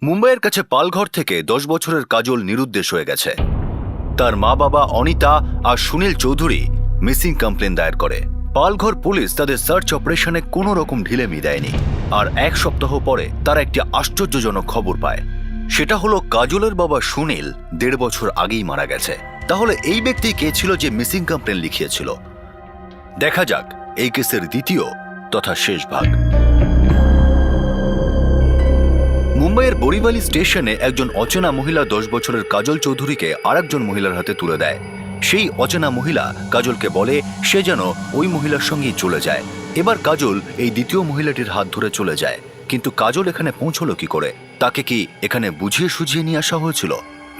মুম্বাইয়ের কাছে পালঘর থেকে 10 বছরের কাজল নিরুদ্দেশ হয়ে গেছে। তার মা বাবা অনিতা আর সুনীল চৌধুরী মিসিং কমপ্লেন দায়ের করে। পালঘর পুলিশ তাদের সার্চ অপারেশনে কোনো রকম ঢিলেমি দেয়নি। আর এক সপ্তাহ পরে তারা একটি আশ্চর্যজনক খবর পায়। সেটা হলো কাজলের বাবা সুনীল 1.5 বছর আগেই মারা গেছে। তাহলে এই ব্যক্তি কে ছিল যে মিসিং কমপ্লেন লিখিয়েছিল? দেখা যাক এই কেসের দ্বিতীয় তথা শেষ ভাগ। মুম্বাইয়ের বরিবালি স্টেশনে একজন অচেনা মহিলা 10 বছরের কাজল চৌধুরীকে আরেকজন মহিলার হাতে তুলে দেয়। সেই অচেনা মহিলা কাজলকে বলে সে যেন ওই মহিলার সঙ্গেই চলে যায়। এবার কাজল এই দ্বিতীয় মহিলাটির হাত ধরে চলে যায়। কিন্তু কাজল এখানে পৌঁছলো কি করে? তাকে কি এখানে বুঝিয়ে সুঝিয়ে নিয়ে আসা হয়েছিল?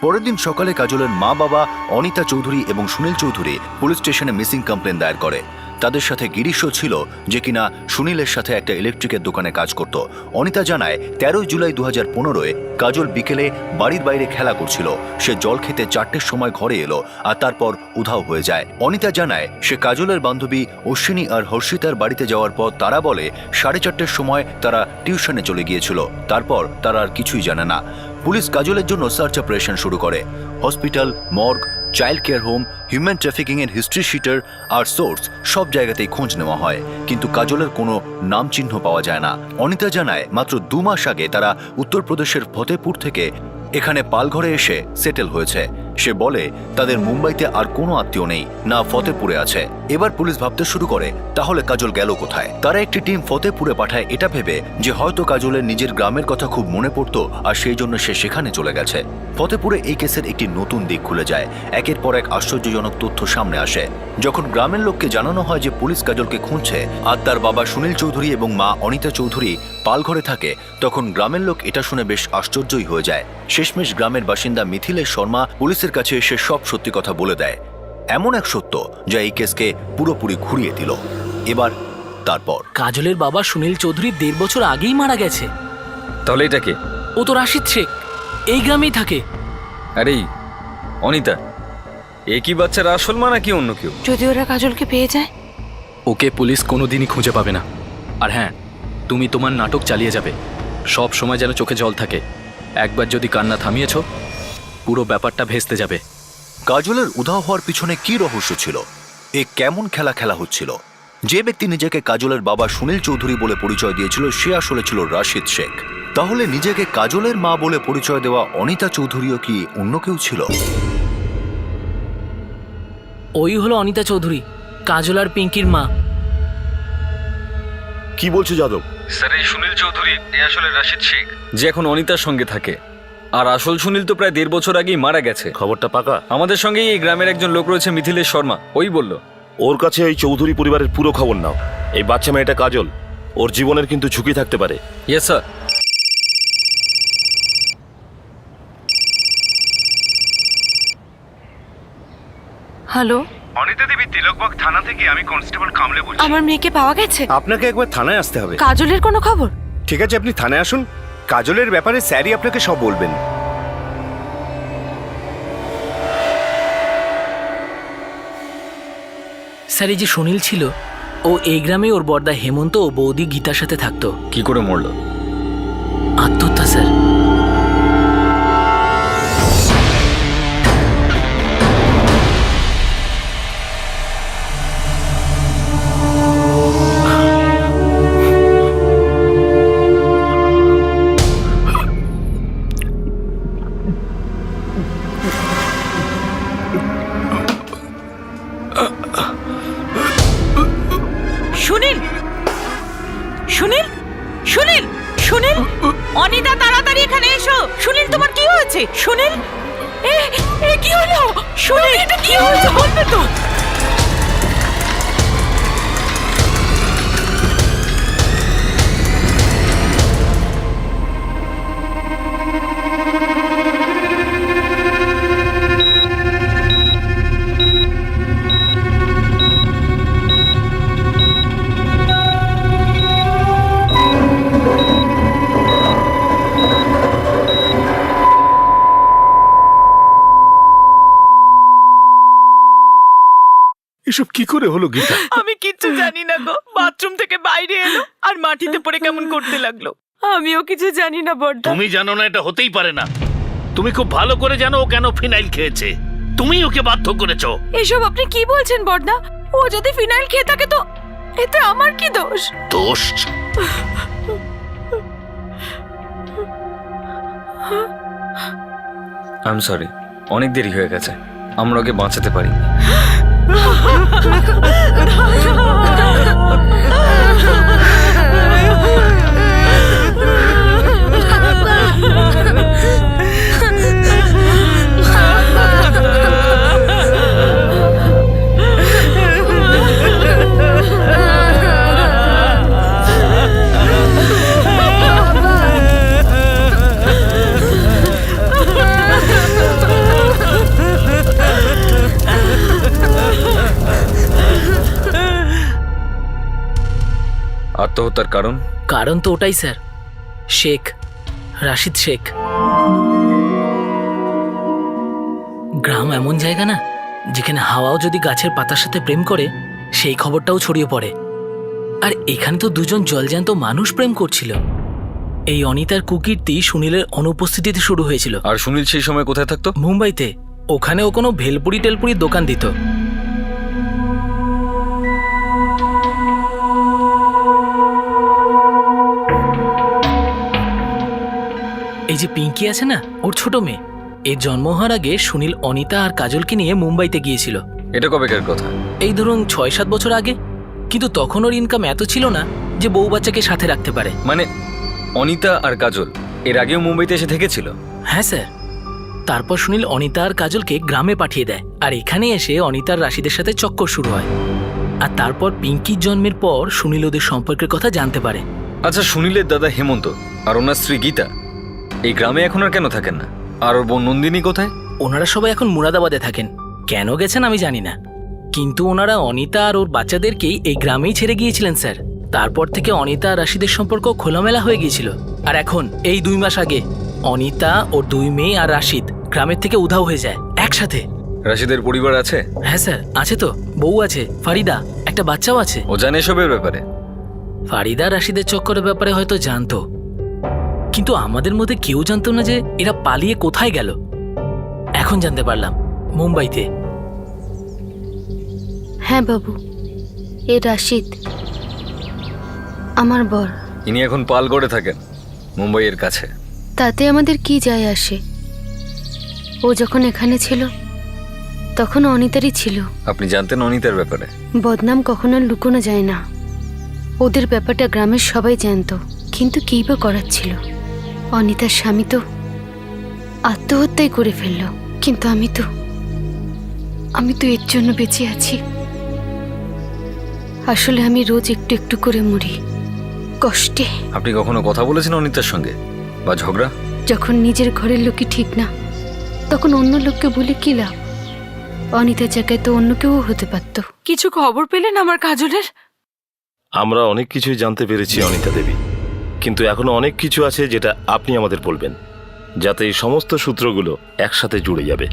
পরের দিন সকালে কাজলের মা বাবা অনিতা চৌধুরী এবং সুনীল চৌধুরী পুলিশ স্টেশনে মিসিং কমপ্লেন দায়ের করে। তাদের সাথে গিরিশও ছিল, যে কিনা সুনীলের সাথে একটা ইলেকট্রিকের দোকানে কাজ করত। অনিতা জানায় 13 জুলাই 2015 কাজল বিকেলে বাড়ির বাইরে খেলা করছিল। সে জল খেতে 4টের সময় ঘরে এলো আর তারপর উধাও হয়ে যায়। অনিতা জানায় সে কাজলের বান্ধবী অশ্বিনী আর হর্ষিতার বাড়িতে যাওয়ার পর তারা বলে 4:30-র সময় তারা টিউশনে চলে গিয়েছিল। তারপর তারা আর কিছুই জানে না। পুলিশ কাজলের জন্য সার্চ অপারেশন শুরু করে। Hospital, morgue, child care home, human trafficking এর হিস্ট্রি শিটার আর সোর্স সব জায়গাতেই খোঁজ নেওয়া হয়, কিন্তু কাজলের কোনো নাম চিহ্ন পাওয়া যায় না। অনিতা জানায় মাত্র 2 মাস আগে তারা উত্তরপ্রদেশের ফতেপুর থেকে এখানে পালঘরে এসে সেটেল হয়েছে। সে বলে তাদের মুম্বাইতে আর কোনো আত্মীয় নেই, না ফতেপুরে আছে। এবার পুলিশ ভাবতে শুরু করে তাহলে কাজল গেল কোথায়। তারা একটি টিম ফতেপুরে পাঠায় এটা ভেবে যে হয়তো কাজলের নিজের গ্রামের কথা খুব মনে পড়তো আর সেই জন্য সে সেখানে চলে গেছে। ফতেপুরে এই কেসের একটি নতুন দিক খুলে যায়। একের পর এক আশ্চর্যজনক তথ্য সামনে আসে। যখন গ্রামের লোককে জানানো হয় যে পুলিশ কাজলকে খুঁজছে আর তার বাবা সুনীল চৌধুরী এবং মা অনিতা চৌধুরী পালঘরে থাকে, তখন গ্রামের লোক এটা শুনে বেশ আশ্চর্যই হয়ে যায়। শেষমেশ গ্রামের বাসিন্দা মিথিলেশ শর্মা পুলিশের কাছে এসে সব সত্যি কথা বলে দেয়। এমন এক সত্য যা এই কেসকে পুরোপুরি ঘুরিয়ে দিল। এবার তারপর কাজলের বাবা সুনীল চৌধুরী 1.5 বছর আগেই মারা গেছে। তাহলে এটা কে? ও তো রাশিদ শেখ, এই গ্রামেই থাকে। আরে অনিতা, এ কি বাচ্চার আসল মা নাকি অন্য কেউ? যদি ওরা কাজলকে পেয়ে যায়? ওকে পুলিশ কোনোদিনই খুঁজে পাবে না। আর হ্যাঁ, তুমি তোমার নাটক চালিয়ে যাবে, সব সময় যেন চোখে জল থাকে। একবার যদি কান্না থামিয়েছ, পুরো ব্যাপারটা ভেস্তে যাবে। কাজলের উধাও হওয়ার পিছনে কি রহস্য ছিল? এ কেমন খেলা খেলা হচ্ছিল? যে ব্যক্তি নিজেকে কাজলের বাবা সুনীল চৌধুরী বলে পরিচয় দিয়েছিল সে আসলে ছিল রাশিদ শেখ। তাহলে নিজেকে কাজলের মা বলে পরিচয় দেওয়া অনিতা চৌধুরীও কি অন্য কেউ ছিল? ওই হলো অনিতা চৌধুরী, কাজল আর পিঙ্কির মা। কি বলছো যাদব? স্যার, এই সুনীল চৌধুরী এ আসলে রাশিদ শেখ, যে এখন অনিতার সঙ্গে থাকে। আর আসল সুনীল তো প্রায় 1.5 বছর আগেই মারা গেছে। খবরটা পাকা? আমাদের সঙ্গেই এই গ্রামের একজন লোক রয়েছে, মিথিলেশ শর্মা, ওই বলল। ওর কাছে এই চৌধুরী পরিবারের পুরো খবর নাও। এই বাচ্চা মেয়েটা কাজল, ওর জীবনের কিন্তু ঝুঁকি থাকতে পারে। Yes sir. হ্যালো, অনিতা দেবী, তিলকবাগ থানা থেকে আমি কনস্টেবল কামলে বলছি। আমার মেয়েকে পাওয়া গেছে? আপনাকে একবার থানায় আসতে হবে। কাজলের কোনো খবর? ঠিক আছে, আপনি থানায় আসুন। কাজলের ব্যাপারে স্যারই আপনাকে সব বলবেন। স্যার, এই যে সুনীল ছিল, ও এই গ্রামে ওর বড়দা হেমন্ত ও বৌদি গীতার সাথে থাকতো। কি করে মরলো? আত্মহত্যা স্যার। সুনীল, সুনীল, সুনীল, সুনীল, অনিতা তাড়াতাড়ি এখানে এসো। সুনীল, তোমার কি হয়েছে? সুনীল, এ কি হলো? সুনীল, এটা কি হয়েছে বলবে তো? এসব কি করে হলো গীতা? আমি কিচ্ছু জানি না গো। বাথরুম থেকে বাইরে এলো আর মাটিতে পড়ে কেমন করতে লাগলো। আমিও কিছু জানি না বড়দা। তুমি জানো না, এটা হতেই পারে না। তুমি খুব ভালো করে জানো ও কেন ফিনাইল খেয়েছে। তুমি ওকে বাধ্য করেছো। এসব আপনি কি বলছেন বড়দা? ও যদি ফিনাইল খেয়ে থাকে তো এতে আমার কি দোষ? দোষ? আই এম সরি, অনেক দেরি হয়ে গেছে। আমরা ওকে বাঁচাতে পারি। আত্মহত্যার কারণ? কারণ তো ওটাই স্যার, শেখ, রাশিদ শেখ। গ্রাম এমন জায়গা না যেখানে হাওয়াও যদি গাছের পাতার সাথে প্রেম করে সেই খবরটাও ছড়িয়ে পড়ে। আর এখানে তো দুজন জলজ্যান্ত মানুষ প্রেম করছিল। এই অনিতার কুকীর্তি সুনীলের অনুপস্থিতিতে শুরু হয়েছিল। আর সুনীল সেই সময় কোথায় থাকতো? মুম্বাইতে। ওখানে ও কোনো ভেলপুরি টেলপুরির দোকান দিত। এই যে পিঙ্কি আছে না, ওর ছোট মেয়ে, এর জন্ম হওয়ার আগে সুনীল অনিতা আর কাজলকে নিয়ে মুম্বাইতে গিয়েছিল। এটা কবেকার কথা? এই ধরুন ৬-৭ বছর আগে। কিন্তু তখন ওর ইনকাম এত ছিল না যে বউ বাচ্চাকে সাথে রাখতে পারে। মানে অনিতা আর কাজল এর আগেও মুম্বাইতে এসে থেকেছিল? হ্যাঁ স্যার। তারপর সুনীল অনিতা আর কাজলকে গ্রামে পাঠিয়ে দেয়, আর এখানে এসে অনিতার রাশিদের সাথে চক্কর শুরু হয়। আর তারপর পিঙ্কির জন্মের পর সুনীল ওদের সম্পর্কের কথা জানতে পারে। আচ্ছা, সুনীলের দাদা হেমন্ত আর ওনার স্ত্রী গীতা এই গ্রামে এখন আর কেন থাকেন না? আর ওর বোন নন্দিনী কোথায়? ওনারা সবাই এখন মুরাদাবাদে থাকেন। কেন গেছেন আমি জানি না, কিন্তু ওনারা অনিতা আর ওর বাচ্চাদেরকেই এই গ্রামেই ছেড়ে গিয়েছিলেন স্যার। তারপর থেকে অনিতা আর রাশিদের সম্পর্ক খোলামেলা হয়ে গিয়েছিল। আর এখন এই 2 মাস আগে অনিতা, ওর 2 মেয়ে আর রাশিদ গ্রামের থেকে উধাও হয়ে যায় একসাথে। রাশিদের পরিবার আছে? হ্যাঁ স্যার, আছে তো। বউ আছে, ফারিদা, একটা বাচ্চাও আছে। ও জানে এসবের ব্যাপারে? ফারিদা রাশিদের চক্করের ব্যাপারে হয়তো জানতো, কিন্তু আমাদের মধ্যে কেউ জানতো না যে এরা পালিয়ে কোথায় গেল। এখন জানতে পারলাম, মুম্বাইতে। হ্যাঁ বাবু, এ রাশিদ আমার বর। ইনি এখন পালগড়ে থাকেন, মুম্বাইয়ের কাছে। তাতে আমাদের কি যায় আসে? ও যখন এখানে ছিল তখন অনিতারই ছিল। আপনি জানতেন অনিতার ব্যাপারে? বদনাম কখনো লুকোনো যায় না। ওদের ব্যাপারটা গ্রামের সবাই জানতো, কিন্তু কী বা করার ছিল। অনিতার স্বামী তো আত্মহত্যাই করে ফেলল, কিন্তু আমি তো এর জন্য বেঁচে আছি। আসলে আমি রোজ একটু একটু করে মরি কষ্টে। আপনি কখনো কথা বলেছেন অনিতার সঙ্গে বা ঝগড়া? যখন নিজের ঘরের লোকই ঠিক না, তখন অন্য লোককে বলে কি লাভ? অনিতার জায়গায় তো অন্য কেউ হতে পারত। কিছু খবর পেলেন আমার কাজলের? আমরা অনেক কিছুই জানতে পেরেছি অনিতা দেবী, কিন্তু এখনো অনেক কিছু আছে যেটা আপনি আমাদের বলবেন, যাতে এই সমস্ত সূত্রগুলো একসাথে জুড়ে যাবে।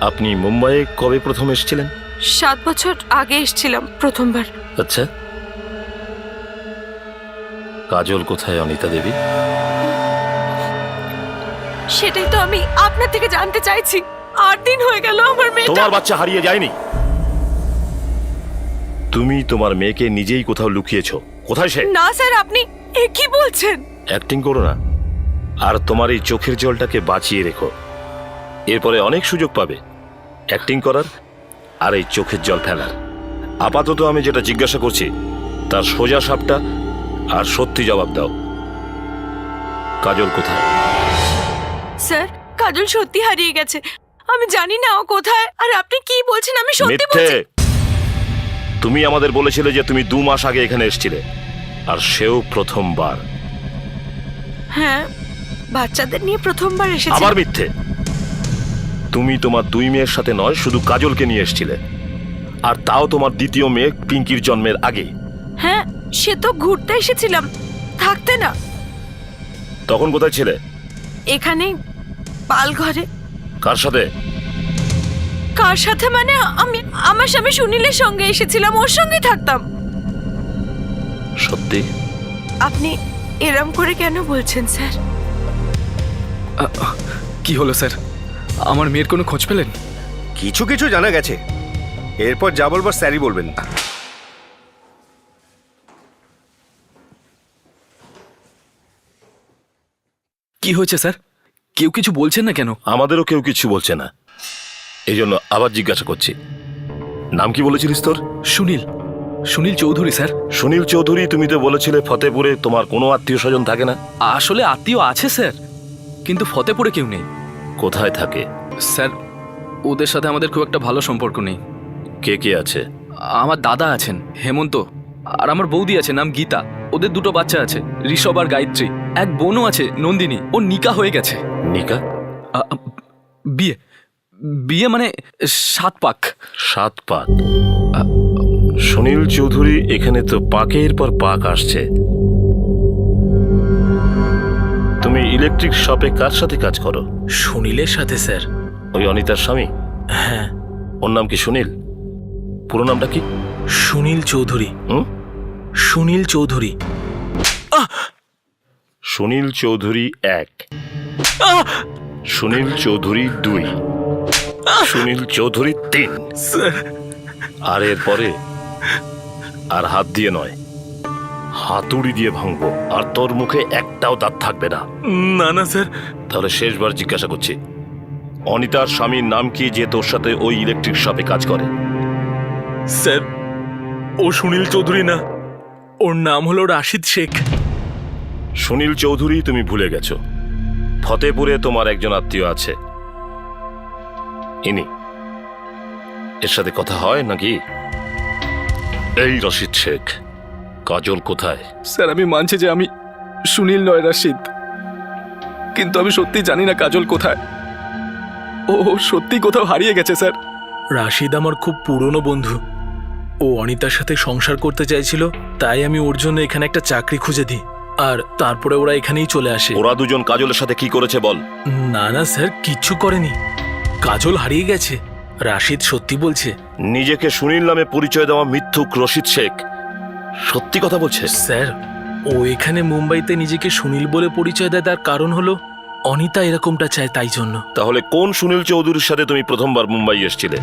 আপনি মুম্বাইয়ে কবে প্রথম এসেছিলেন? 7 বছর আগে এসেছিলাম প্রথমবার। আচ্ছা, কাজল কোথায় অনিতা দেবী? সেটাই তো আমি আপনার থেকে জানতে চাইছি। 8 দিন হয়ে গেল আমার মেয়েটা। তোমার বাচ্চা হারিয়ে যায়নি। তুমি তোমার মেয়েকে নিজেই কোথাও লুকিয়েছো। কোথায় সে? না স্যার, আপনি কি বলছেন? অ্যাক্টিং করো না, আর তোমার এই চোখের জলটাকে বাঁচিয়ে রেখো। এরপরে অনেক সুযোগ পাবে অ্যাক্টিং করার আর এই চোখের জল ফেলার। আপাতত আমি যেটা জিজ্ঞাসা করছি তার সোজা সাপটা আর সত্যি জবাব দাও। কাজল কোথায়? স্যার, কাজল সত্যি হারিয়ে গেছে। আমি জানি না ও কোথায়। আর আপনি কি বলছেন? আমি সত্যি মিথ্যে। বলছি। তুমি আমাদের বলেছিলে যে তুমি 2 মাস আগে এখানে এসেছিলে, আর সেও প্রথমবার। হ্যাঁ, বাচ্চাদের নিয়ে প্রথমবার এসেছি। আবার মিথ্যে। তুমি তোমার 2 মেয়ের সাথে নয়, শুধু কাজলকে নিয়ে এসেছিলে, আর তাও তোমার দ্বিতীয় মেয়ে পিঙ্কির জন্মের আগে। হ্যাঁ, সে তো ঘুরতে এসেছিলাম, থাকতে না। তখন কোথায় ছিলে? এখানে পালঘরে। কার সাথে? কার সাথে মানে আমার স্বামী সুনীলের সঙ্গে এসেছিলাম, ওর সঙ্গেই থাকতাম। সত্যি? আপনি এরম করে কেন বলছেন স্যার? কি হলো স্যার? আমার মেয়ের কোনো খোঁজ পেলেন? কিছু কিছু জানা গেছে, এরপর যা বলবার স্যারই বলবেন। কি হয়েছে স্যার? কেউ কিছু বলছেন না কেন? আমাদেরও কেউ কিছু বলছে না, এই জন্য আবার জিজ্ঞাসা করছি। নাম কি বলেছিলিস তোর? সুনীল, সুনীল চৌধুরী স্যার। সুনীল চৌধুরী, তুমি তো বলেছিলে ফতেপুরে তোমার কোনো আত্মীয় স্বজন থাকে না। আসলে আত্মীয় আছে স্যার, কিন্তু ফতেপুরে কেউ নেই। কোথায় থাকে? স্যার, ওদের সাথে আমাদের খুব একটা ভালো সম্পর্ক নেই। কে কে আছে? আমার দাদা আছেন হেমন্ত, আর আমার বৌদি আছে নাম গীতা। ওদের দুটো বাচ্চা আছে, ঋষভ আর গায়ত্রী। এক বোনও আছে নন্দিনী, ও নিকা হয়ে গেছে। নিকা? বিয়ে বিয়ে মানে 7 পাক। 7 পাক? সুনীল চৌধুরী, এখানে তো পাকের পর পাক আসছে। তুমি ইলেকট্রিক শপে কার সাথে কাজ করো? সুনীলের সাথে স্যার। ওই অনিতার স্বামী? হ্যাঁ। ওর নাম কি সুনীল? পুরো নামটা কি? সুনীল চৌধুরী। হুম? সুনীল চৌধুরী। সুনীল চৌধুরী 1, সুনীল চৌধুরী 2, সুনীল চৌধুরী 3। আর এরপরে আর হাত দিয়ে নয়, হাতুড়ি দিয়ে ভাঙবো, আর তোর মুখে একটাও দাঁত থাকবে না। না না স্যার। তাহলে শেষবার জিজ্ঞাসা করছি, অনিতার স্বামীর নাম কি যে তোর সাথে ওই ইলেকট্রিক শপে কাজ করে? স্যার, ও সুনীল চৌধুরী না, ওর নাম হলো রাশিদ শেখ। সুনীল চৌধুরী, তুমি ভুলে গেছো ফতেপুরে তোমার একজন আত্মীয় আছে। ইনি, এর সাথে কথা হয় নাকি? এই রশিদ শেখ। কাজল কোথায়? স্যার, আমি মানছি যে আমি সুনীল নয় রাশিদ, কিন্তু আমি সত্যি জানি না কাজল কোথায়। ও সত্যি কোথাও হারিয়ে গেছে স্যার। রাশিদ আমার খুব পুরনো বন্ধু। ও অনিতার সাথে সংসার করতে চাইছিল, তাই আমি ওর জন্য এখানে একটা চাকরি খুঁজে দিই, আর তারপরে ওরা এখানেই চলে আসে। ওরা দুজন কাজলের সাথে কি করেছে বল? না না স্যার, কিচ্ছু করেনি। কাজল হারিয়ে গেছে, রাশিদ সত্যি বলছে। নিজেকে সুনীল নামে পরিচয় দেওয়া মিথ্যুক রশিদ শেখ সত্যি কথা বলছে? স্যার, ও এখানে মুম্বাইতে নিজেকে সুনীল বলে পরিচয় দেয়, তার কারণ হলো অনিতা এরকমটা চায়, তাই জন্য। তাহলে কোন সুনীল চৌধুরীর সাথে তুমি প্রথমবার মুম্বাই এসেছিলে?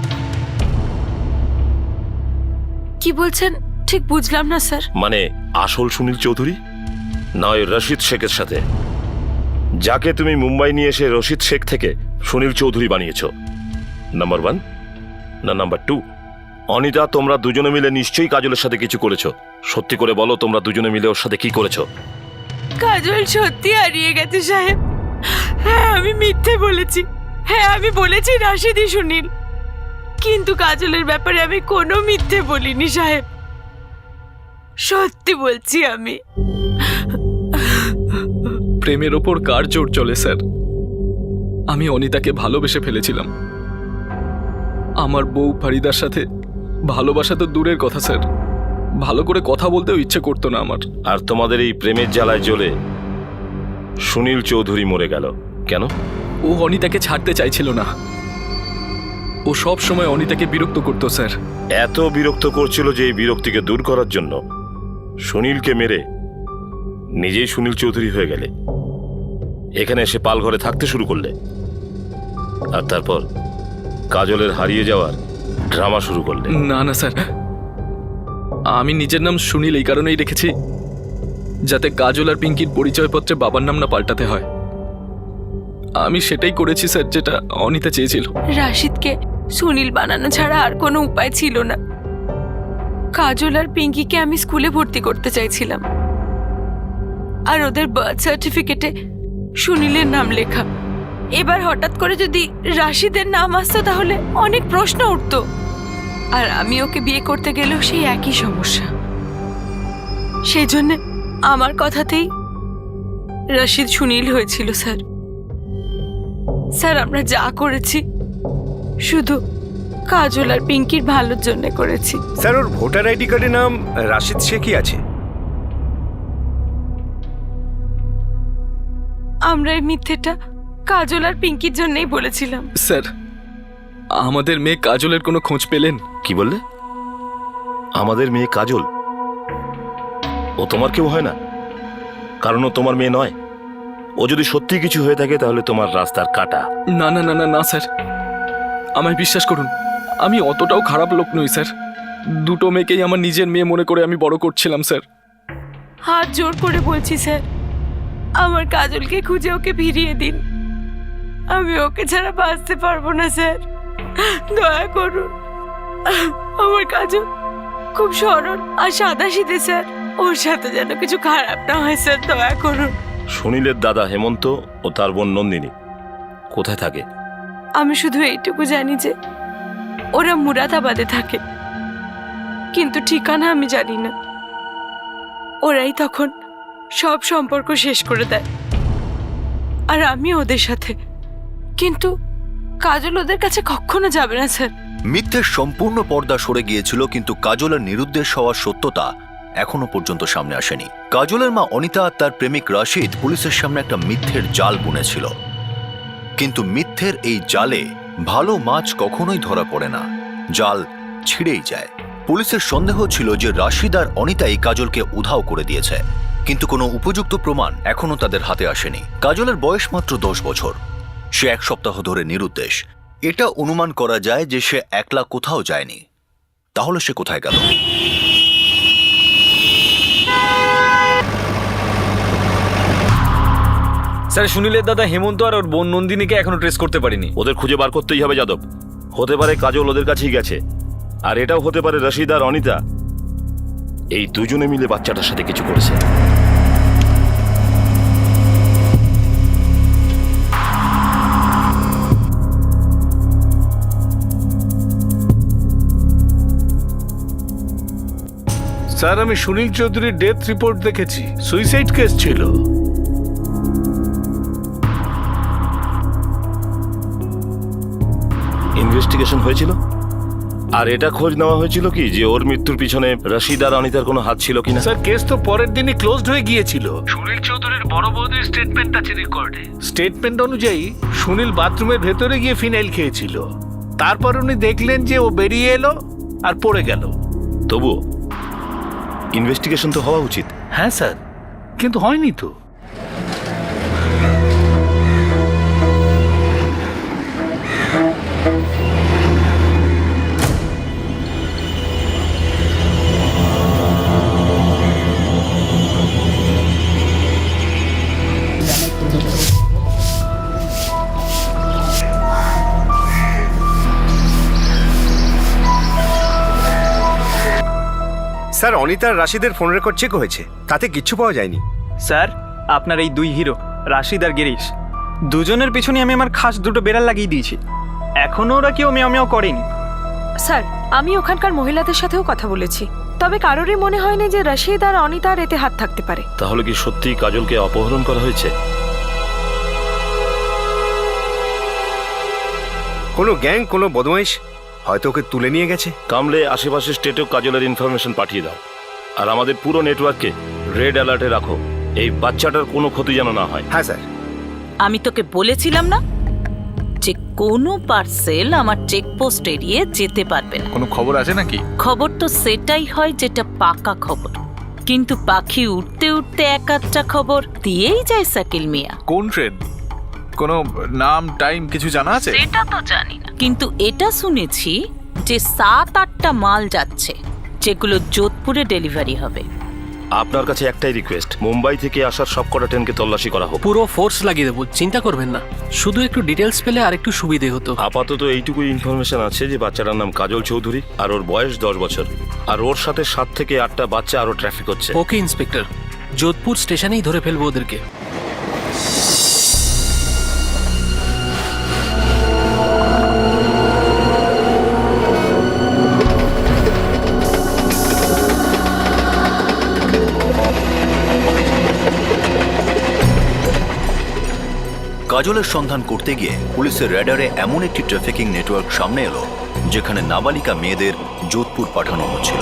কি বলছেন ঠিক বুঝলাম না স্যার। মানে আসল সুনীল চৌধুরী, না ওই রশিদ শেখের সাথে, যাকে তুমি মুম্বাই নিয়ে এসে রশিদ শেখ থেকে সুনীল চৌধুরী বানিয়েছো? নাম্বার 1 না নাম্বার 2? অনিতা, তোমরা দুজনে মিলে নিশ্চয়ই কাজলের সাথে কিছু করেছো। সত্যি করে বলো, তোমরা দুজনে মিলে ওর সাথে কি করেছো? কাজল সত্যি হারিয়ে গেছে সাহেব। হ্যাঁ, আমি মিথ্যে বলেছি। হ্যাঁ, আমি বলেছি রাশিদই সুনীল, কিন্তু কাজলের ব্যাপারে আমি কোনো মিথ্যে বলিনি সাহেব। সত্যি বলছি আমি। প্রেমের ওপর কার জোর চলে স্যার? আমি অনিতাকে ভালোবেসে ফেলেছিলাম। আমার বউ ফারিদার সাথে ভালোবাসা তো দূরের কথা স্যার, ভালো করে কথা বলতেও ইচ্ছে করতো না আমার। আর তোমাদের এই প্রেমের জ্বালায় জ্বলে সুনীল চৌধুরী মরে গেল কেন? ও অনিতাকে ছাড়তে চাইছিল না। ও সব সময় অনিতাকে বিরক্ত করতো স্যার। এত বিরক্ত করছিল যে এই বিরক্তিকে দূর করার জন্য সুনীলকে মেরে নিজেই সুনীল চৌধুরী হয়ে গেলে। এখানে এসে পালঘরে থাকতে শুরু করলে, আর তারপর কাজলের হারিয়ে যাওয়ার ড্রামা শুরু করলে। না না স্যার, আমি নিজের নাম সুনীল এই কারণেই রেখেছি যাতে কাজল আর পিঙ্কির পরিচয়পত্রে বাবার নাম না পাল্টাতে হয়। আমি সেটাই করেছি স্যার, যেটা অনিতা চেয়েছিল। রাশিদকে সুনীল বানানো ছাড়া আর কোনো উপায় ছিল না। কাজল আর পিঙ্কিকে আমি স্কুলে ভর্তি করতে চাইছিলাম, আর ওদের বার্থ সার্টিফিকেটে সুনীলের নাম লেখা। এবার হঠাৎ করে যদি রাশিদের নাম আসতো তাহলে অনেক প্রশ্ন উঠতো, আর আমি ওকে বিয়ে করতে গেলেও সেই একই সমস্যা। সেই জন্য আমার কথাতেই রাশিদ সুনীল হয়েছিল স্যার। স্যার, আমরা যা করেছি শুধু কাজল আর পিঙ্কির ভালোর জন্য করেছি। স্যার, ওর ভোটার আইডি কার্ডে নাম রাশিদ শেখই আছে। আমরা এই মিথ্যেটা কাজল আর পিঙ্কির জন্যই বলেছিলাম। স্যার, আমাদের মেয়ে কাজলের কোনো খোঁজ পেলেন? কি বললে? আমাদের মেয়ে কাজল? ও তোমার কেউ হয় না? কারণ ও তোমার মেয়ে নয়। ও যদি সত্যি কিছু হয়ে থাকে তাহলে তোমার রাস্তার কাটা। না না না না না স্যার, আমায় বিশ্বাস করুন, আমি অতটাও খারাপ লোক নই স্যার। দুটো মেয়েকেই আমার নিজের মেয়ে মনে করে আমি বড় করছিলাম স্যার। হাত জোর করে বলছি স্যার, আমার কাজলকে খুঁজে ওকে ফিরিয়ে দিন। আমি ওকে ছাড়া বাঁচতে পারবো না স্যার, দয়া করুন। আমার কাজল খুব সরল আর সাদাসিধে স্যার, ওর সাথে যেন কিছু খারাপ না হয় স্যার, দয়া করুন। সুনীলের দাদা হেমন্ত ও তার বোন নন্দিনী কোথায় থাকে? আমি শুধু এইটুকু জানি যে ওরা মুরাদাবাদে থাকে, কিন্তু ঠিকানা আমি জানি না। ওরাই তখন সব সম্পর্ক শেষ করে দেয়, আর আমি ওদের সাথে। কিন্তু কাজল ওদের কাছে কখনো যাবে না স্যার। মিথ্যের সম্পূর্ণ পর্দা সরে গিয়েছিল, কিন্তু কাজলের নিরুদ্দেশ হওয়ার সত্যতা এখনো পর্যন্ত সামনে আসেনি। কাজলের মা অনিতা আর তার প্রেমিক রাশিদ পুলিশের সামনে একটা মিথ্যের জাল বুনেছিল, কিন্তু মিথ্যের এই জালে ভালো মাছ কখনোই ধরা পড়ে না, জাল ছিঁড়েই যায়। পুলিশের সন্দেহ ছিল যে রাশিদ আর অনিতাই কাজলকে উধাও করে দিয়েছে, কিন্তু কোনো উপযুক্ত প্রমাণ এখনো তাদের হাতে আসেনি। কাজলের বয়স মাত্র 10 বছর, সে 1 সপ্তাহ ধরে নিরুদ্দেশ। এটা অনুমান করা যায় যে সে একলা কোথাও যায়নি। তাহলে সে কোথায় গেল? স্যার, সুনীলের দাদা হেমন্ত আর ওর বোন নন্দিনীকে এখনো ট্রেস করতে পারিনি। ওদের খুঁজে বার করতেই হবে যাদব। হতে পারে কাজল ওদের কাছেই গেছে, আর এটাও হতে পারে রশিদ আর অনিতা এই দুজনে মিলে বাচ্চাটার সাথে কিছু করেছে। স্যার, আমি সুনীল চৌধুরীর ডেথ রিপোর্ট দেখেছি, সুইসাইড কেস ছিল। ইনভেস্টিগেশন হয়েছিল, আর এটা খোঁজ নেওয়া হয়েছিল কি যে ওর মৃত্যুর পিছনে রশিদ আর অনিতার কোনো হাত ছিল কিনা? স্যার, কেস তো পরের দিনই ক্লোজড হয়ে গিয়েছিল। সুনীল চৌধুরীর বড় বৌদির স্টেটমেন্ট আছে রেকর্ডে। স্টেটমেন্ট অনুযায়ী সুনীল বাথরুমের ভেতরে গিয়ে ফিনাইল খেয়েছিল, তারপর উনি দেখলেন যে ও বেরিয়ে এলো আর পড়ে গেল। তবুও ইনভেস্টিগেশন তো হওয়া উচিত। হ্যাঁ স্যার, কিন্তু হয়নি তো। স্যার, অনিতা আর রাশিদের ফোন রেকর্ড চেক হয়েছে, তাতে কিচ্ছু পাওয়া যায়নি। স্যার, আপনার এই দুই হিরো রাশিদ আর গিরিশ, দুজনের পিছনে আমি আমার খাস দুটো বেড়াল লাগিয়ে দিয়েছি, এখনো ওরা কেউ মেও মেও করেনি। স্যার, আমি ওখানকার মহিলাদের সাথেও কথা বলেছি, তবে কারোরই মনে হয়নি যে রশিদ আর অনিতার এতে হাত থাকতে পারে। তাহলে কি সত্যিই কাজলকে অপহরণ করা হয়েছে? কোনো গ্যাং, কোনো বদমাইশ হয়তো ওকে তুলে নিয়ে গেছে। কামলে আশেপাশের স্টেটেও কাজলের ইনফরমেশন পাঠিয়ে দাও, আর আমাদের পুরো নেটওয়ার্ককে রেড অ্যালার্টে রাখো। এই বাচ্চাটার কোনো ক্ষতি যেন না হয়। হ্যাঁ স্যার। আমি তোকে বলেছিলাম না যে কোনো পার্সেল আমার চেকপোস্ট এড়িয়ে যেতে পারবে না। কোনো খবর আছে নাকি? খবর তো সেটাই হয় যেটা পাকা খবর, কিন্তু পাখি উঠতে উঠতে এক আধটা খবর দিয়েই যায় শাকিল মিয়া। কোন ট্রেন? কোনো নাম টাইম কিছু জানা আছে? সেটা তো জানি না, কিন্তু এটা শুনেছি যে 7-8টা মাল যাচ্ছে, যেগুলো যোধপুরে ডেলিভারি হবে। আপনার কাছে একটাই রিকোয়েস্ট, মুম্বাই থেকে আসার সবকটা ট্রেনকে তল্লাশি করা হোক। পুরো ফোর্স লাগিয়ে দেবো, চিন্তা করবেন না। শুধু একটু ডিটেলস পেলে আর একটু সুবিধে হতো। আপাতত এইটুকুই ইনফরমেশন আছে যে বাচ্চাটার নাম কাজল চৌধুরী, আর ওর বয়স 10 বছর, আর ওর সাথে 7 থেকে 8টা বাচ্চা আরো ট্রাফিক হচ্ছে। ওকে ইন্সপেক্টর, যোধপুর স্টেশনেই ধরে ফেলবো ওদেরকে। কাজলের সন্ধান করতে গিয়ে পুলিশের রেডারে এমন একটি ট্রাফিকিং নেটওয়ার্ক সামনে এলো যেখানে নাবালিকা মেয়েদের যোধপুর পাঠানো হচ্ছিল।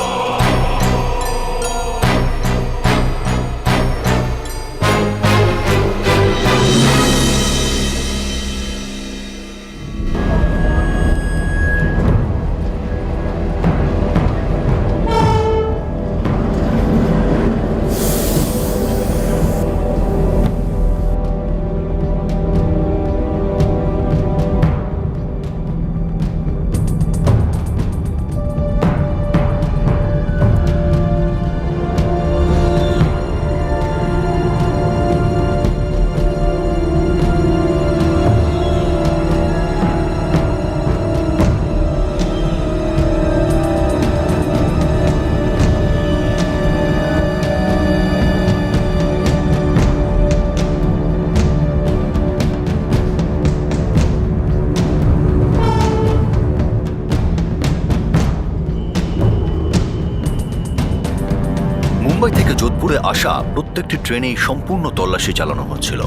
মুম্বাই থেকে যোধপুরে আসা প্রত্যেকটি ট্রেনেই সম্পূর্ণ তল্লাশি চালানো হচ্ছিল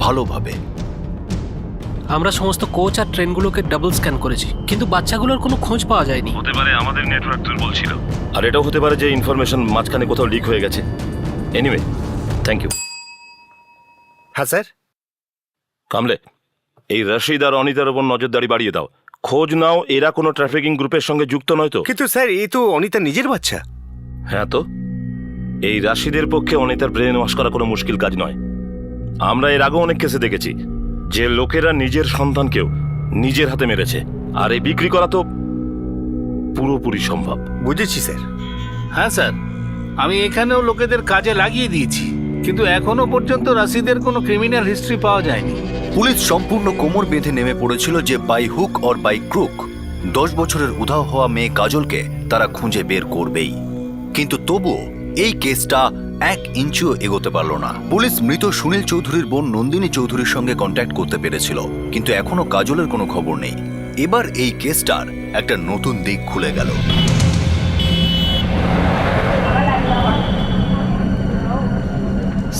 ভালোভাবে। আমরা সমস্ত কোচ আর ট্রেনগুলোকে ডাবল স্ক্যান করেছি, কিন্তু বাচ্চাগুলোর কোনো খোঁজ পাওয়া যায়নি। হতে পারে আমাদের নেটওয়ার্ক দুর্বল ছিল, আর এটাও হতে পারে যে ইনফরমেশন মাঝখানে কোথাও লিক হয়ে গেছে। Anyway, thank you. হ্যাঁ স্যার। কামলে, এই রশিদ আর অনিতার উপর নজরদারি বাড়িয়ে দাও। খোঁজ নাও এরা কোনো ট্রাফিকিং গ্রুপের সঙ্গে যুক্ত নয় তো। কিন্তু স্যার এই তো অনিতা নিজের বাচ্চা। হ্যাঁ তো, এই রাশিদের পক্ষে অনিতার ব্রেন ওয়াশ করা কোনো মুশকিল কাজ নয়। আমরা এর আগেও অনেক কেসে দেখেছি যে লোকেরা নিজের সন্তানকেও নিজের হাতে মেরেছে, আর এই বিক্রি করা তো পুরোপুরি সম্ভব। বুঝেছি স্যার। হ্যাঁ স্যার, আমি এখানেও লোকেদের কাজে লাগিয়ে দিয়েছি, কিন্তু এখনো পর্যন্ত রাশিদের কোনো ক্রিমিনাল হিস্ট্রি পাওয়া যায়নি। পুলিশ সম্পূর্ণ কোমর বেঁধে নেমে পড়েছিল যে by hook or by crook 10 বছরের উধাও হওয়া মেয়ে কাজলকে তারা খুঁজে বের করবেই। কিন্তু তবুও এই কেসটা 1 ইঞ্চিও এগোতে পারল না। পুলিশ মৃত সুনীল চৌধুরীর বোন নন্দিনী চৌধুরীর সঙ্গে কন্ট্যাক্ট করতে পেরেছিল, কিন্তু এখনো কাজলের কোনো খবর নেই। এবার এই কেসটার একটা নতুন দিক খুলে গেল।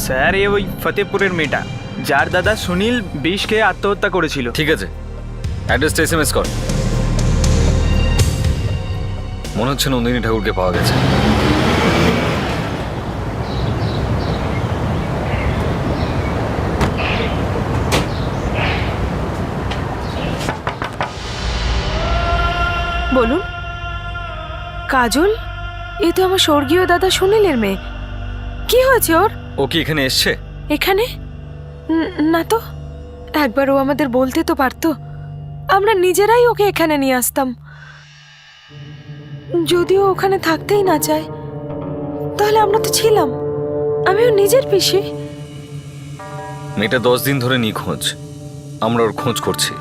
স্যার, এ ওই ফতেপুরের মেয়েটা যার দাদা সুনীল বিষ খেয়ে আত্মহত্যা করেছিল। ঠিক আছে, অ্যাড্রেসটা SMS কর। মনে হচ্ছে নন্দিনী ঠাকুরকে পাওয়া গেছে। বলুন কাজল, এ তো আমার স্বর্গীয় দাদা সুনীলের মেয়ে। কি হয়েছে ওর? ও কি এখানে এসছে? এখানে না তো। একবার ও আমাদের বলতে তো পারতো, আমরা নিজেরাই ওকে এখানে নিয়ে আসতাম। যদিও ওখানে থাকতেই না চায়, তাহলে আমরা তো ছিলাম। আমিও নিজের পিসি। মেয়েটা 10 দিন ধরে নিখোঁজ, আমরা ওর খোঁজ করছি।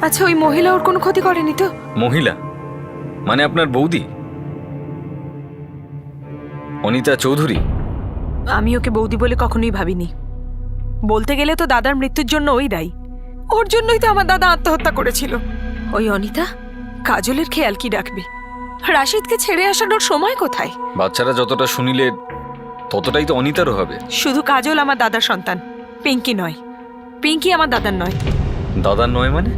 আচ্ছা, ওই মহিলা ওর কোনো ক্ষতি করেনি তো? মহিলা মানে আপনার বৌদি অনিতা চৌধুরী? আমি ওকে বৌদি বলে কখনোই ভাবিনি। বলতে গেলে তো দাদার মৃত্যুর জন্য ওই দায়ী। ওর জন্যই তো আমার দাদা আত্মহত্যা করেছিল। ওই অনিতা কাজলের খেয়াল কি রাখবে? রাশিদকে ছেড়ে আসার ওর সময় কোথায়? বাচ্চারা যতটা শুনিলে ততটাই তো অনিতারও হবে। শুধু কাজল আমার দাদার সন্তান, পিঙ্কি নয়। পিঙ্কি আমার দাদার নয়। দাদার নয় মানে?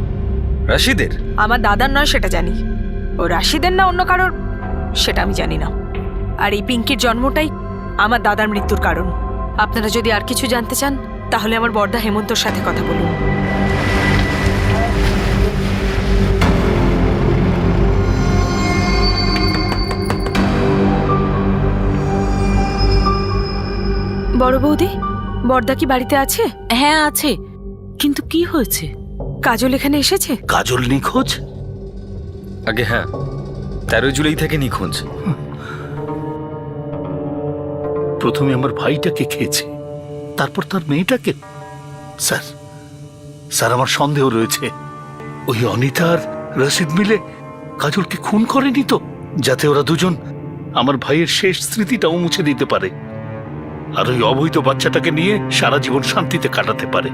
রাশিদের? আমার দাদার নয় সেটা জানি, ও রাশিদের না অন্য কারোর সেটা আমি জানি না। আর এই পিঙ্কির জন্মটাই আমার দাদার মৃত্যুর কারণ। আপনারা যদি আর কিছু জানতে চান তাহলে আমার বড়দা হেমন্তর সাথে কথা বলুন। বড় বৌদি, বড়দা কি বাড়িতে আছে? হ্যাঁ আছে, কিন্তু কি হয়েছে? কাজল এখানে এসেছে? কাজল নিখোঁজ? আগে হ্যাঁ, 13 জুলাই থেকে নিখোঁজ। প্রথমে আমার ভাইটাকে খেয়েছে, তারপর তার মেয়েটাকে। স্যার স্যার আমার সন্দেহ রয়েছে ওই অনিতা আর রশিদ মিলে কাজলকে খুন করেনি তো, যাতে ওরা দুজন আমার ভাইয়ের শেষ স্মৃতিটাও মুছে দিতে পারে আর ওই অবৈধ বাচ্চাটাকে নিয়ে সারা জীবন শান্তিতে কাটাতে পারে।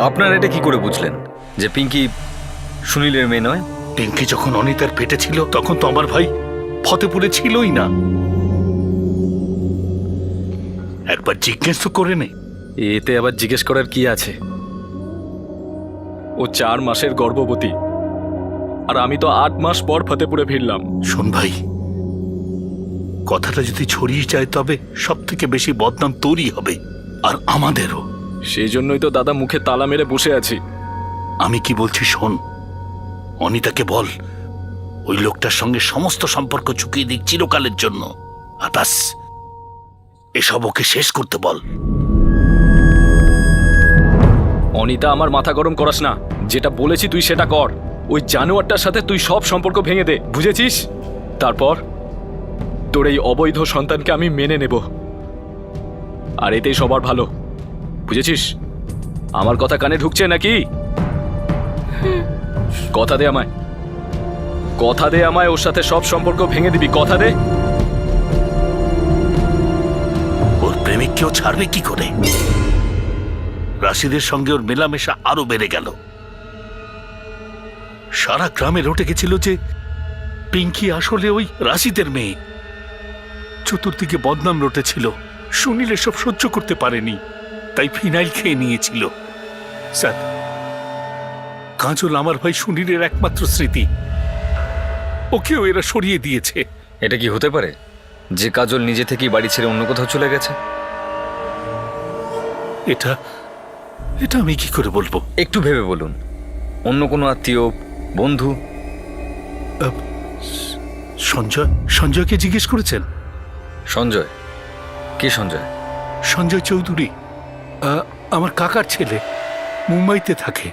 আপনারা এটা কি করে বুঝলেন যে পিঙ্কি সুনীলের মেয়ে নয়? পিঙ্কি যখন অনিতার পেটে ছিল তখন তো আমার ভাই ফতেপুরে ছিলই না। একবার জিজ্ঞেস তো করে নে। এতে আবার জিজ্ঞেস করার কি আছে? ও 4 মাসের গর্ভবতী, আর আমি তো 8 মাস পর ফতেপুরে ফিরলাম। শোন ভাই, কথাটা যদি ছড়িয়ে যায় তবে সব থেকে বেশি বদনাম তোরই হবে, আর আমাদেরও। সেই জন্যই তো দাদা মুখে তালা মেরে বসে আছি। আমি কি বলছি শোন, অনিতাকে বল ওই লোকটার সঙ্গে সমস্ত সম্পর্ক চুকিয়ে দিক চিরকালের জন্য, আর ব্যাস এসব ওকে শেষ করতে বল। অনিতা, আমার মাথা গরম করাস না। যেটা বলেছি তুই সেটা কর। ওই জানোয়ারটার সাথে তুই সব সম্পর্ক ভেঙে দে, বুঝেছিস? তারপর তোর এই অবৈধ সন্তানকে আমি মেনে নেব, আর এতেই সবার ভালো, বুঝেছিস? আমার কথা কানে ঢুকছে নাকি? কথা দে আমায়, কথা দে আমায়, ওর সাথে সব সম্পর্ক ভেঙে দিবি, কথা দে। ওর প্রেমিককেও ছাড়বে কি করে? রাশিদের সঙ্গে ওর মেলামেশা আরো বেড়ে গেল। সারা গ্রামে রটে গেছিল যে পিঙ্কি আসলে ওই রাশিদের মেয়ে। চতুর্দিকে বদনাম রটেছিল। সুনীল এসব সহ্য করতে পারেনি, তাই ফিনাইল খেয়ে নিয়েছিল। স্যার, কাজল আমার ভাই সুনীলের একমাত্র স্মৃতি, ওকেও এরা সরিয়ে দিয়েছে। এটা কি হতে পারে যে কাজল নিজে থেকেই বাড়ি ছেড়ে অন্য কোথাও চলে গেছে? এটা এটা আমি কি করে বলবো? একটু ভেবে বলুন। অন্য কোনো আত্মীয়, বন্ধু? সঞ্জয়কে জিজ্ঞেস করেছেন? সঞ্জয়? কে সঞ্জয়? সঞ্জয় চৌধুরী, আমার কাকার ছেলে, মুম্বাইতে থাকে।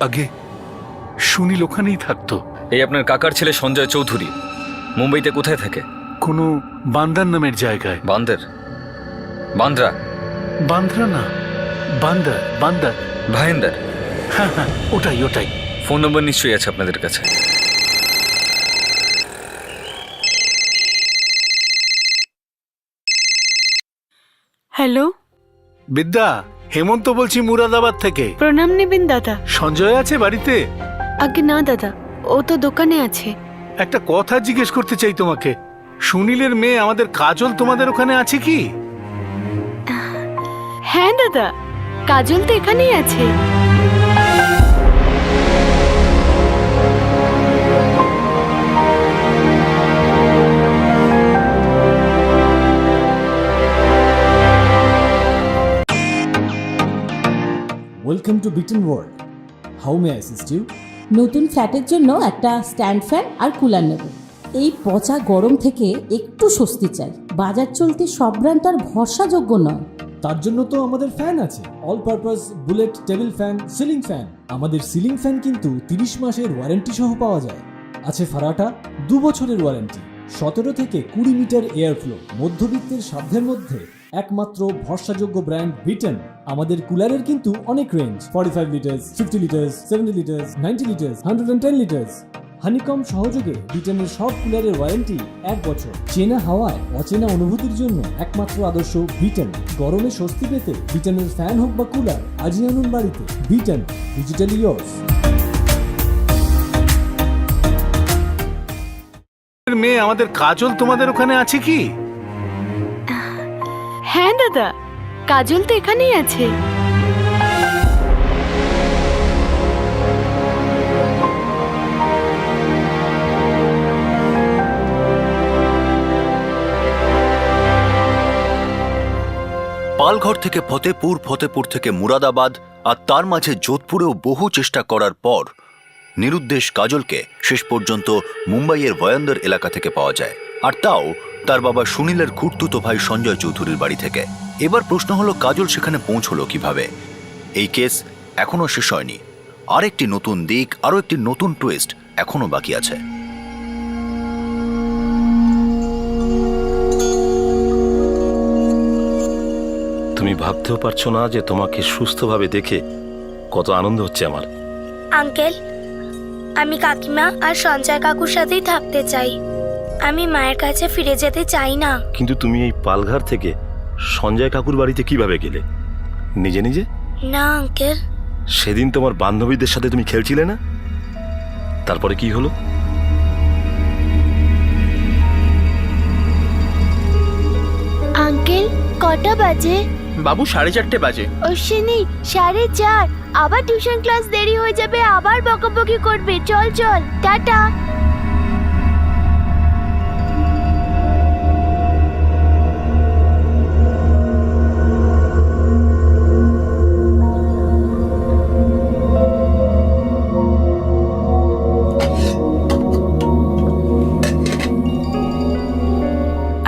আগে সুনীল ওখানেই থাকতো। এই আপনার কাকার ছেলে সঞ্জয় চৌধুরী মুম্বাইতে কোথায় থাকে? কোনো বান্দার নামের জায়গায়। বান্দার? বান্দ্রা? বান্দ্রা না, বান্দার। ভাইন্দার? হ্যাঁ, ওটাই। ফোন নম্বর নিশ্চয়ই আছে আপনাদের কাছে। হ্যালো, বিদ্যা, হেমন্ত বলছি মুরাদাবাদ থেকে। প্রণাম নেবেন দাদা। সঞ্জয় আছে বাড়িতে? আগে না দাদা, ও তো দোকানে আছে। একটা কথা জিজ্ঞেস করতে চাই তোমাকে। সুনীলের মেয়ে আমাদের কাজল তোমাদের ওখানে আছে কি? হ্যাঁ দাদা, কাজল তো এখানেই আছে। Welcome to Beaton world. How may I assist you? নতুন ফ্ল্যাটের জন্য একটা স্ট্যান্ড ফ্যান আর কুলার নেব। এই পচা গরম থেকে একটু স্বস্তি চাই। বাজার চলতে সব ব্র্যান্ড আর ভরসাযোগ্য নয়। তার জন্য তো আমাদের ফ্যান আছে, all purpose bullet table fan, ceiling fan. আমাদের সিলিং ফ্যান কিন্তু 30 মাসের ওয়ারেন্টি সহ পাওয়া যায়। আছে ফারাটা 2 বছরের ওয়ারেন্টি, 17 থেকে 20 মিটার এয়ার ফ্লো। মধ্যবিত্তের সাধ্যের মধ্যে একমাত্র ভরসাযোগ্য ব্র্যান্ড বিটন। আমাদের কুলারের কিন্তু অনেক range, 45 litres, 50 litres, 70 litres, 90 litres, 110 litres. Honeycomb সহযোগে বিটনের সব কুলারের ওয়ারেন্টি 1 বছর। চেনা হাওয়ায় অচেনা অনুভূতির জন্য একমাত্র আদর্শ বিটন। গরমে স্বস্তি পেতে বিটনের ফ্যান হোক বা কুলার, আজই আনুন বাড়িতে। Vuitton, digitally yours. মেয়ে আমাদের কাজল তোমাদের ওখানে আছে কি? হ্যাঁ দাদা, কাজল তো এখানেই আছে। পালঘর থেকে ফতেপুর, ফতেপুর থেকে মুরাদাবাদ, আর তার মাঝে যোধপুরেও বহু চেষ্টা করার পর নিরুদ্দেশ কাজলকে শেষ পর্যন্ত মুম্বাইয়ের ভয়ন্দর এলাকা থেকে পাওয়া যায়, আর তাও তার বাবা সুনীলের খুড়তুতো ভাই সঞ্জয় চৌধুরীর বাড়ি থেকে। এবার প্রশ্ন হলো, কাজল সেখানে পৌঁছলো কিভাবে? এই কেস এখনো শেষ হয়নি। আরেকটি নতুন দিক, আরও একটি নতুন টুইস্ট এখনো বাকি আছে। তুমি ভাবতেও পারছো না যে তোমাকে সুস্থভাবে দেখে কত আনন্দ হচ্ছে আমার। আঙ্কেল, আমি কাকিমা আর সঞ্জয় কাকুর সাথেই থাকতে চাই। আমি মায়ের কাছে ফিরে যেতে চাই না। কিন্তু তুমি এই পালঘর থেকে সঞ্জয় কাকুর বাড়িতে কিভাবে গেলে? নিজে নিজে? না আঙ্কেল। সেদিন তোমার বান্ধবীদের সাথে তুমি খেলছিলে না? তারপরে কি হলো? আঙ্কেল, কটা বাজে? বাবু 4:30 বাজে। অশ্বিনী, 4:30। আবার টিউশন ক্লাস দেরি হয়ে যাবে, আবার বকাবকি করবে। চল চল, টাটা।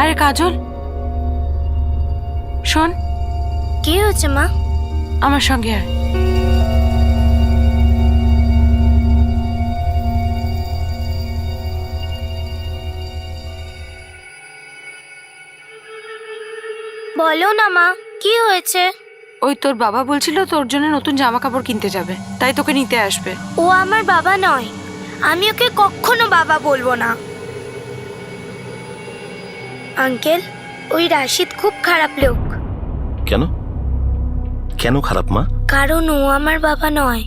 আরে কাজল, শোন। কি হয়েছে মা? আমার সঙ্গে আয়। বলো না মা, কি হয়েছে? ওই তোর বাবা বলছিল তোর জন্য নতুন জামা কাপড় কিনতে যাবে, তাই তোকে নিতে আসবে। ও আমার বাবা নয়, আমি ওকে কখনো বাবা বলবো না। আঙ্কেল, ওই রাশিদ খুব খারাপ লোক। কেন? কেন খারাপ মা? কারণ ও আমার বাবা নয়।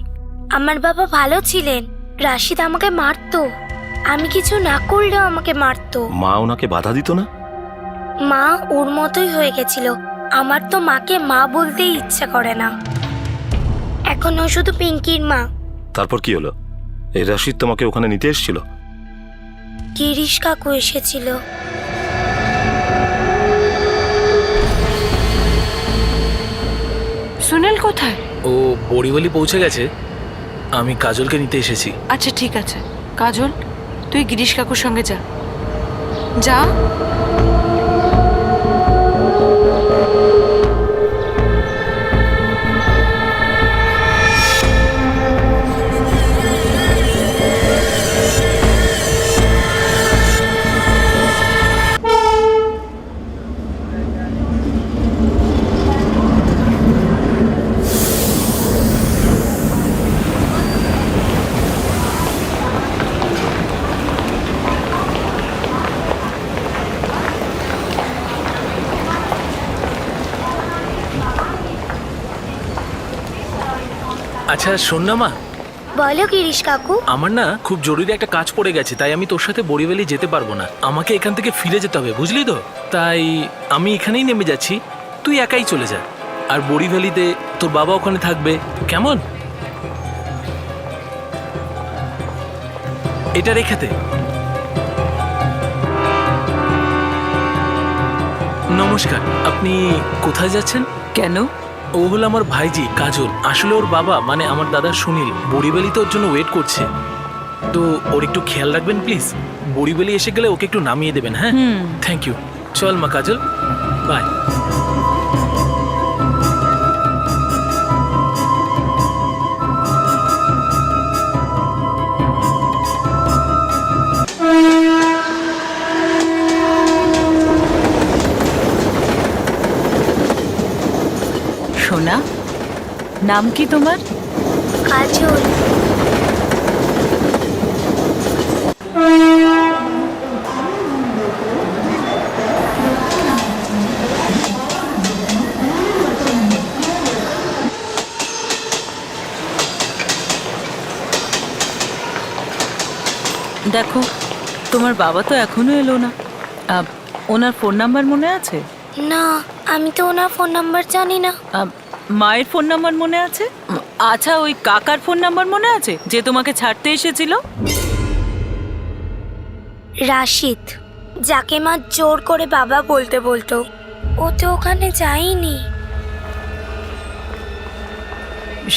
আমার বাবা ভালো ছিলেন। রাশিদ আমাকে মারতো, আমি কিছু না করলেও আমাকে মারতো। মা ওনাকে বাধা দিত না? মা ওর মতোই হয়ে গেছিল। আমার তো মাকে মা বলতেই ইচ্ছা করে না। এখন ও শুধু পিঙ্কির মা। তারপর কি হলো? এই রাশিদ তোমাকে ওখানে নিতে এসেছিল? গিরিশ কাকু এসেছিল। সুনীল কোথায়? ও বড়িবালি পৌঁছে গেছে। আমি কাজলকে নিতে এসেছি। আচ্ছা ঠিক আছে, কাজল তুই গিরিশ কাকুর সঙ্গে যা যা। আচ্ছা শোন না মা, বলো গিরিশ কাকু। আমার না খুব জরুরি একটা কাজ পড়ে গেছে, তাই আমি তোর সাথে বড়িবালি যেতে পারবো না। আমাকে এখান থেকে ফিরে যেতে হবে, বুঝলি তো? তাই আমি এখানেই নেমে যাচ্ছি, তুই একাই চলে যা। আর বড়িবালিতে তোর বাবা ওখানে থাকবে, কেমন? এটা রেখে দে। নমস্কার, আপনি কোথায় যাচ্ছেন? কেন? ও হলো আমার ভাইজি কাজল। আসলে ওর বাবা মানে আমার দাদা সুনীল বড়িবালিতে ওর জন্য ওয়েট করছে, তো ওর একটু খেয়াল রাখবেন প্লিজ। বড়িবালি এসে গেলে ওকে একটু নামিয়ে দেবেন। হ্যাঁ, থ্যাংক ইউ। চল মা কাজল, বাই। সোনা, নাম কি তোমার? কাজল। দেখো, তোমার বাবা তো এখনো এলো না। ওনার ফোন নাম্বার মনে আছে? না, আমি তো ওনার ফোন নাম্বার জানি না। মায়ের ফোন নাম্বার মনে আছে? আচ্ছা, ওই কাকার ফোন নাম্বার মনে আছে যে তোমাকে ছাড়তে এসেছিল? রাশিদ, যাকে মা জোর করে বাবা বলতে বলতো, ও তো ওখানে যায়নি।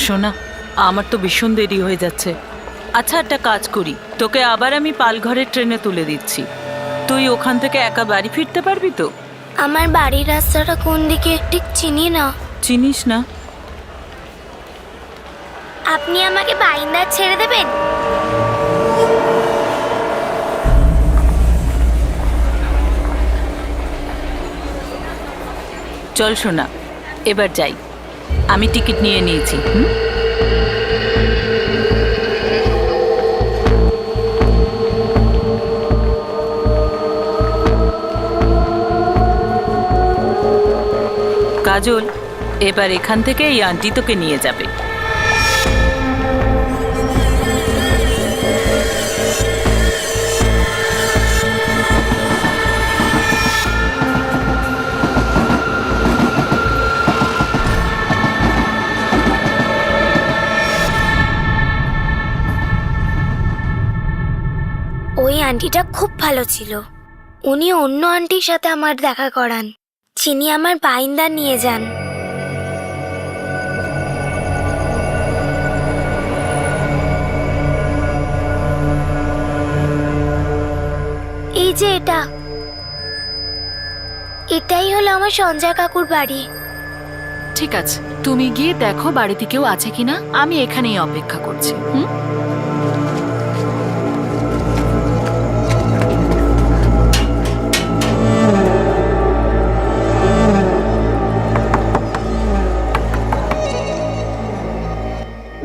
শোনা, আমার তো ভীষণ দেরি হয়ে যাচ্ছে। আচ্ছা, একটা কাজ করি, তোকে আবার আমি পালঘরের ট্রেনে তুলে দিচ্ছি। তুই ওখান থেকে একা বাড়ি ফিরতে পারবি তো? আমার বাড়ির রাস্তাটা কোন দিকে ঠিক চিনি না। চিনিস না? আপনি আমাকে বাইন্দা ছেড়ে দেবেন? চল শোনা, এবার যাই। আমি টিকিট নিয়ে নিয়েছি। কাজল, এবার এখান থেকে এই আন্টি তোকে নিয়ে যাবে। ওই আন্টিটা খুব ভালো ছিল। উনি অন্য আন্টির সাথে আমার দেখা করান, যিনি আমার বাইন্দা নিয়ে যান। এই যে এটাই হলো আমার সঞ্জয় কাকুর বাড়ি। ঠিক আছে, তুমি গিয়ে দেখো বাড়িতে কেউ আছে কিনা। আমি এখানেই অপেক্ষা করছি।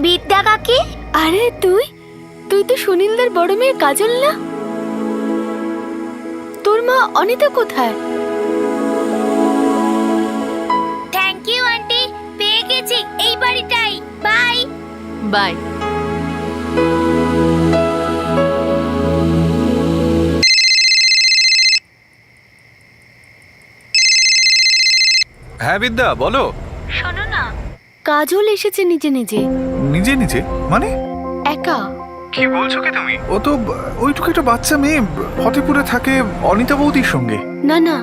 বিদ্যা কাকি। আরে তুই তো সুনীলদের বড় মেয়ে কাজল না? তোর মা অনিতা কোথায়? থ্যাংক ইউ আন্টি, পেয়ে গেছি এই বাড়িটাই। Bye bye. হ্যাঁ বিদ্যা বলো। শোনো না, কাজল এসেছে নিজে নিজে। নিজে নিজে মানে? একা। কি বলছো কি তুমি? ও তো ওইটুকু একটা বাচ্চা মেয়ে, ফতেপুরে থাকে অনিতা বৌদির সঙ্গে। না না,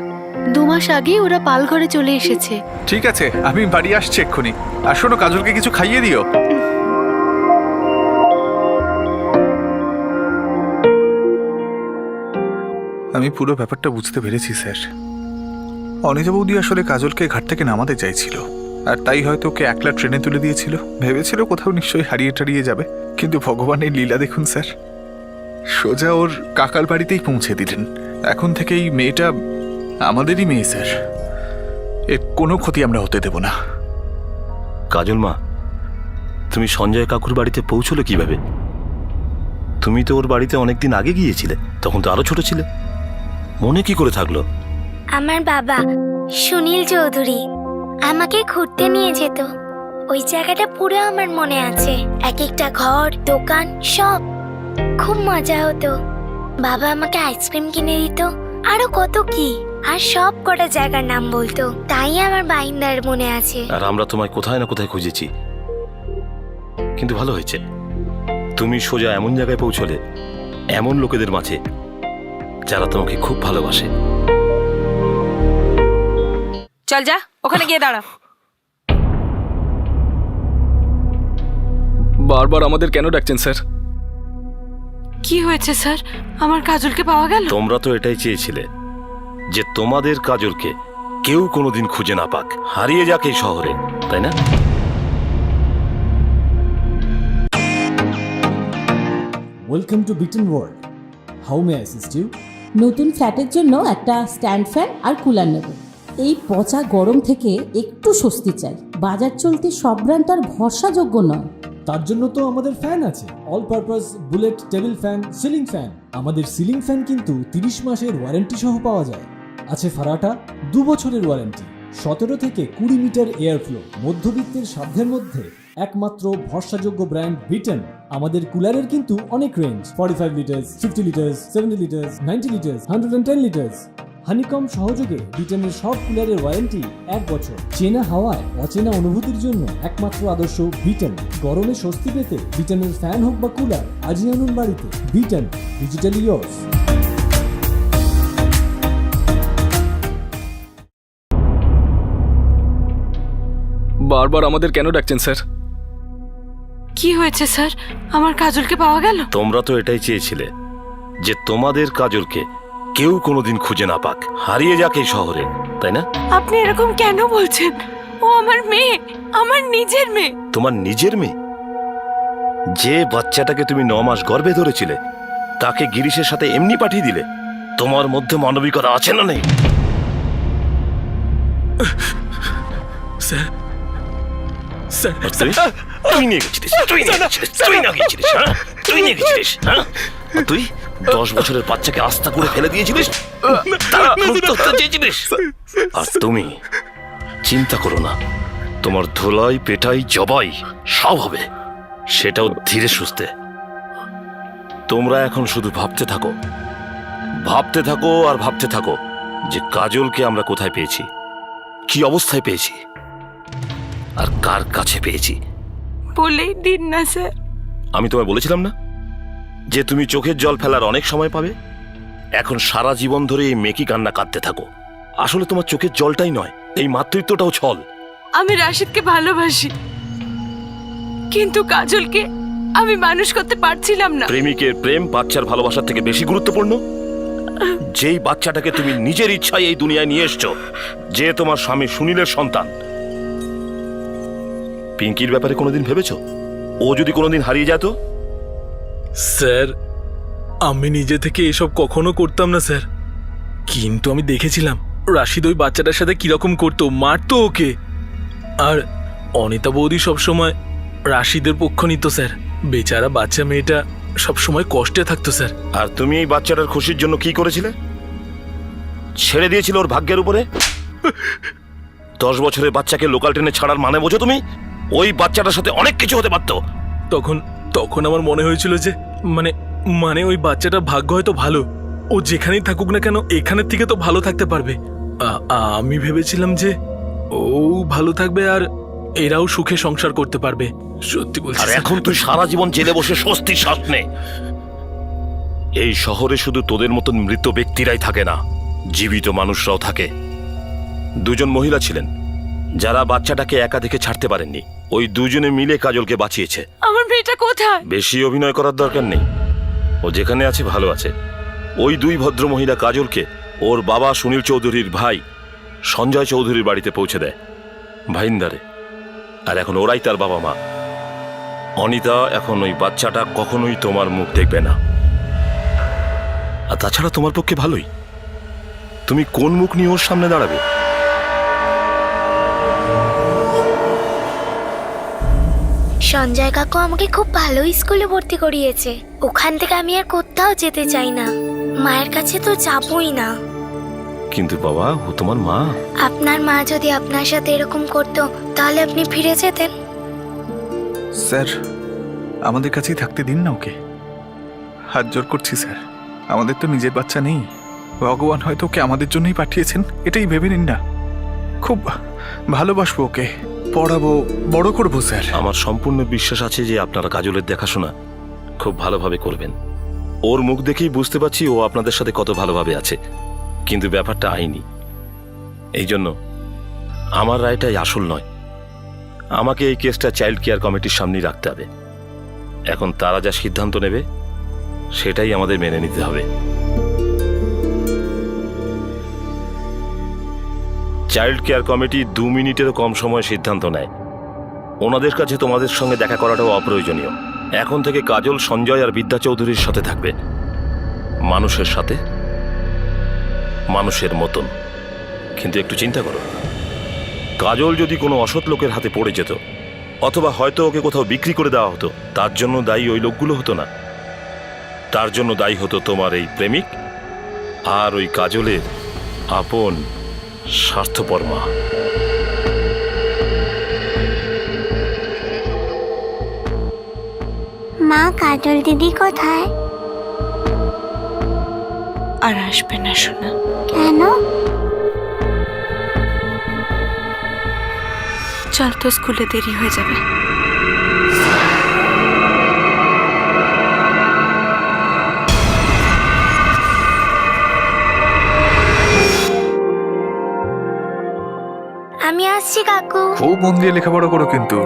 2 মাস আগে ওরা পালঘরে চলে এসেছে। ঠিক আছে, আমি বাড়ি আসছি এক্ষুনি। আর শোনো, কাজলকে কিছু খাইয়ে দিও। আমি পুরো ব্যাপারটা বুঝতে পেরেছি স্যার। অনিতা বৌদি আসলে কাজলকে ঘাট থেকে নামাতে চাইছিল, আর তাই হয়তো ওকে একলা ট্রেনে তুলে দিয়েছিল। ভেবেছিল কোথাও নিশ্চয়ই হারিয়ে টারিয়ে যাবে, কিন্তু ভগবানের লীলা দেখুন স্যার, সোজা ওর কাকার বাড়িতেই পৌঁছে দিলেন। এখন থেকে এই মেয়েটা আমাদেরই মেয়ে স্যার, এর কোনো ক্ষতি আমরা হতে দেব না। কাজল মা, তুমি সঞ্জয় কাকুর বাড়িতে পৌঁছলো কিভাবে? তুমি তো ওর বাড়িতে অনেকদিন আগে গিয়েছিলে, তখন তো আরো ছোট ছিলে। মনে কি করে থাকলো? আমার বাবা সুনীল চৌধুরী আমাকে ঘুরতে নিয়ে যেত। ওই জায়গাটা পুরো আমার মনে আছে, এক একটা ঘর, দোকান, সব। খুব মজা হতো। বাবা আমাকে আইসক্রিম কিনে দিত, আরো কত কি, আর সব কটা জায়গার নাম বলতো। তাই আমার বাইন্দার মনে আছে। আর আমরা তোমায় কোথায় না কোথায় খুঁজেছি, কিন্তু ভালো হয়েছে তুমি সোজা এমন জায়গায় পৌঁছলে, এমন লোকেদের মাঝে যারা তোমাকে খুব ভালোবাসে। চল যা, ওখানে গিয়ে দাঁড়া। বারবার আমাদের কেন ডাকছেন স্যার? কি হয়েছে স্যার? আমার কাজলকে পাওয়া গেল? তোমরা তো এটাই চেয়েছিলে যে তোমাদের কাজলকে কেউ কোনোদিন খুঁজে না পাক, হারিয়ে যাক এই শহরে, তাই না? Welcome to Beaton world. How may assist you? নতুন ফ্ল্যাটের জন্য একটা স্ট্যান্ড ফ্যান আর কুলার নেব। এই পচা গরম থেকে একটু স্বস্তি চাই। বাজার চলতে সব ব্র্যান্ড তো আর ভরসাযোগ্য নয়। তার জন্য তো আমাদের ফ্যান আছে, all purpose bullet table fan, ceiling fan. আমাদের সিলিং ফ্যান কিন্তু 30 মাসের ওয়ারেন্টি সহ পাওয়া যায়। আছে ফারাটা 2 বছরের ওয়ারেন্টি, 17 থেকে 20 মিটার এয়ার ফ্লো, মধ্যবিত্তের সাধ্যের মধ্যে একমাত্র ভরসাযোগ্য ব্র্যান্ড বিটন। আমাদের কুলারের কিন্তু অনেক range, 45 litres, 50 litres, 70 litres, 90 litres, 110 litres. Honeycomb সহযোগে বিটনের সব কুলারের ওয়ারেন্টি 1 বছর। চেনা হাওয়ায় অচেনা অনুভূতির জন্য একমাত্র আদর্শ বিটন। গরমে স্বস্তি পেতে বিটনের ফ্যান হোক বা কুলার, আজই আনুন বাড়িতে। Vuitton, digitally yours. বারবার আমাদের কেন ডাকছেন স্যার? কি হয়েছে স্যার? আমার কাজলকে পাওয়া গেল? তোমরা তো এটাই চেয়েছিলে যে তোমাদের কাজলকে কেউ কোনোদিন খুঁজে না পাক, হারিয়ে যাক এই শহরে, তাই না? আপনি এরকম কেন বলছেন? ও আমার মেয়ে, আমার নিজের মেয়ে। তোমার নিজের মেয়ে? যে বাচ্চাটাকে তুমি 9 মাস গর্ভে ধরেছিলে, তাকে গিরিশের সাথে এমনি পাঠিয়ে দিলে? তোমার মধ্যে মানবিকতা আছে না নেই? স্যার, স্যার, তুই নিয়ে গেছিলিস, তুই নিয়ে গেছিলিস, তুই না গেছিলিস, হ্যাঁ? তুই নিয়ে গেছিলিস, হ্যাঁ? তুই 10 বছরের বাচ্চাকে আস্থা করে ফেলে দিয়েছিলিস, তার আত্মহত্যা চেয়েছিলিস। আর তুমি চিন্তা করো না, তোমার ধোলাই, পেটাই, জবাই সব হবে, সেটাও ধীরে সুস্থে। তোমরা এখন শুধু ভাবতে থাকো, ভাবতে থাকো আর ভাবতে থাকো যে কাজলকে আমরা কোথায় পেয়েছি, কি অবস্থায় পেয়েছি, আর কার কাছে পেয়েছি। বলেই দিন না স্যার। আমি তোমায় বলেছিলাম না যে তুমি চোখের জল ফেলার অনেক সময় পাবে? এখন সারা জীবন ধরে এই মেকি কান্না কাঁদতে থাকো। আসলে তোমার চোখের জলটাই নয়, এই মাতৃত্বটাও ছল। আমি রাশিদকে ভালোবাসি, কিন্তু কাজলকে আমি মানুষ করতে পারছিলাম না। প্রেমিকের প্রেম বাচ্চার ভালোবাসার থেকে বেশি গুরুত্বপূর্ণ। যেই বাচ্চাটাকে তুমি নিজের ইচ্ছায় এই দুনিয়ায় নিয়ে এসছো, যে তোমার স্বামী সুনীলের সন্তান, পিঙ্কির ব্যাপারে কোনোদিন ভেবেছো ও যদি কোনোদিন হারিয়ে যেত? স্যার, আমি নিজে থেকে এসব কখনো করতাম না স্যার, কিন্তু আমি দেখেছিলাম রাশিদ ওই বাচ্চাটার সাথে কিরকম করতো, মারতো ওকে। আর অনিতা বৌদি সবসময় রাশিদের পক্ষ নিত স্যার। বেচারা বাচ্চা মেয়েটা সবসময় কষ্টে থাকতো স্যার। আর তুমি এই বাচ্চাটার খুশির জন্য কি করেছিলে? ছেড়ে দিয়েছিল ওর ভাগ্যের উপরে? 10 বছরের বাচ্চাকে লোকাল ট্রেনে ছাড়ার মানে বোঝো তুমি? ওই বাচ্চাটার সাথে অনেক কিছু হতে পারতো। তখন আমার মনে হয়েছিল যে মানে ওই বাচ্চাটার ভাগ্য হয়তো ভালো, ও যেখানেই থাকুক না কেন এখানের থেকে তো ভালো থাকতে পারবে। আমি ভেবেছিলাম যে ও ভালো থাকবে আর এরাও সুখে সংসার করতে পারবে, সত্যি বলছি। আর এখন তুই সারা জীবন জেলে বসে স্বস্তির শ্বাস নে। এই শহরে শুধু তোদের মতন মৃত ব্যক্তিরাই থাকে না, জীবিত মানুষরাও থাকে। দুজন মহিলা ছিলেন যারা বাচ্চাটাকে একা দেখে ছাড়তে পারেননি। ওই দুজনে মিলে কাজলকে বাঁচিয়েছে। আমার মেয়েটা কোথায়? বেশি অভিনয় করার দরকার নেই, ও যেখানে আছে ভালো আছে। ওই দুই ভদ্র মহিলা কাজলকে ওর বাবা সুনীল চৌধুরীর ভাই সঞ্জয় চৌধুরীর বাড়িতে পৌঁছে দেয় ভাইন্দারে। আর এখন ওরাই তার বাবা মা। অনিতা, এখন ওই বাচ্চাটা কখনোই তোমার মুখ দেখবে না। আর তাছাড়া তোমার পক্ষে ভালোই, তুমি কোন মুখ নিয়ে ওর সামনে দাঁড়াবে? সঞ্জয় কাকু আমাকে খুব ভালো স্কুলে ভর্তি করিয়েছে। ওখান থেকে আমি আর কোথাও যেতে চাই না। মায়ের কাছে তো যাবই না। কিন্তু বাবা, ও তোমার মা। আপনার মা যদি আপনার সাথে এরকম করতো তাহলে আপনি ফিরে যেতেন। স্যার, আমাদের কাছেই থাকতে দিন না ওকে, হাত জোর করছি স্যার। আমাদের তো নিজের বাচ্চা নেই, ভগবান হয়তো ওকে আমাদের জন্যই পাঠিয়েছেন, এটাই ভেবে নিন না। খুব ভালোবাসবো ওকে, পড়াবো, বড় করবো স্যার। আমার সম্পূর্ণ বিশ্বাস আছে যে আপনারা কাজলের দেখাশোনা খুব ভালোভাবে করবেন। ওর মুখ দেখেই বুঝতে পারছি ও আপনাদের সাথে কত ভালোভাবে আছে। কিন্তু ব্যাপারটা আইনি, এই জন্য আমার রায়টাই আসল নয়। আমাকে এই কেসটা চাইল্ড কেয়ার কমিটির সামনেই রাখতে হবে। এখন তারা যা সিদ্ধান্ত নেবে সেটাই আমাদের মেনে নিতে হবে। চাইল্ড কেয়ার কমিটি 2 মিনিটেরও কম সময়ে সিদ্ধান্ত নেয়। ওনাদের কাছে তোমাদের সঙ্গে দেখা করাটাও অপ্রয়োজনীয়। এখন থেকে কাজল সঞ্জয় আর বিদ্যা চৌধুরীর সাথে থাকবে, মানুষের সাথে, মানুষের মতন। কিন্তু একটু চিন্তা করো, কাজল যদি কোনো অসৎ লোকের হাতে পড়ে যেত, অথবা হয়তো ওকে কোথাও বিক্রি করে দেওয়া হতো, তার জন্য দায়ী ওই লোকগুলো হতো না। তার জন্য দায়ী হতো তোমার এই প্রেমিক আর ওই কাজলের আপন স্বার্থপর মা। মা, কাজল দিদি কোথায়? আর আসবে না শোনা। কেন? চল তো, স্কুলে দেরি হয়ে যাবে। আমি আসছি কাকু। খুব মন দিয়ে লেখাপড়া করো কিন্তু।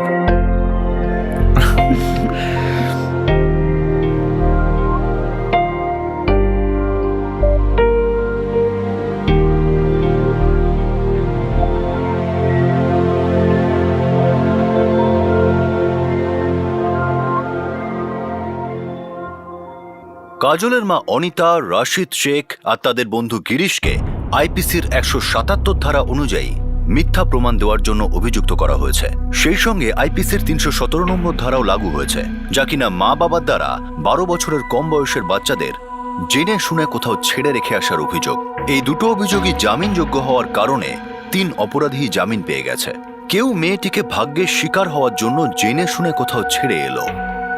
কাজলের মা অনিতা, রাশিদ শেখ আর তাদের বন্ধু গিরিশকে আইপিসির 177 ধারা অনুযায়ী মিথ্যা প্রমাণ দেওয়ার জন্য অভিযুক্ত করা হয়েছে। সেই সঙ্গে আইপিসির 317 নম্বর ধারাও লাগু হয়েছে, যা কিনা মা বাবার দ্বারা 12 বছরের কম বয়সের বাচ্চাদের জেনে শুনে কোথাও ছেড়ে রেখে আসার অভিযোগ। এই দুটো অভিযোগই জামিনযোগ্য হওয়ার কারণে 3 অপরাধী জামিন পেয়ে গেছে। কেউ মেয়েটিকে ভাগ্যের শিকার হওয়ার জন্য জেনে শুনে কোথাও ছেড়ে এলো,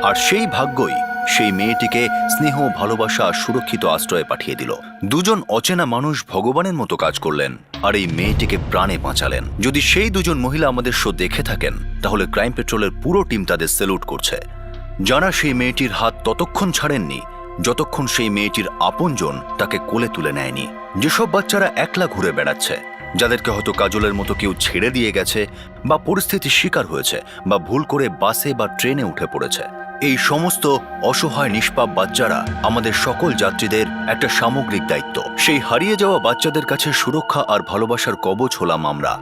আর সেই ভাগ্যই সেই মেয়েটিকে স্নেহ, ভালোবাসা আর সুরক্ষিত আশ্রয়ে পাঠিয়ে দিল। দুজন অচেনা মানুষ ভগবানের মতো কাজ করলেন আর এই মেয়েটিকে প্রাণে বাঁচালেন। যদি সেই দুজন মহিলা আমাদের শো দেখে থাকেন, তাহলে ক্রাইম পেট্রোলের পুরো টিম তাদের স্যালুট করছে, যারা সেই মেয়েটির হাত ততক্ষণ ছাড়েননি যতক্ষণ সেই মেয়েটির আপনজন তাকে কোলে তুলে নেয়নি। যেসব বাচ্চারা একলা ঘুরে বেড়াচ্ছে, যাদেরকে হয়তো কাজলের মতো কেউ ছেড়ে দিয়ে গেছে, বা পরিস্থিতির শিকার হয়েছে, বা ভুল করে বাসে বা ট্রেনে উঠে পড়েছে, এই সমস্ত অসহায় নিষ্পাপ বাচ্চারা আমাদের সকল যাত্রীদের একটা সামগ্রিক দায়িত্ব। সেই হারিয়ে যাওয়া বাচ্চাদের কাছে সুরক্ষা আর ভালোবাসার কবচ হলাম আমরা।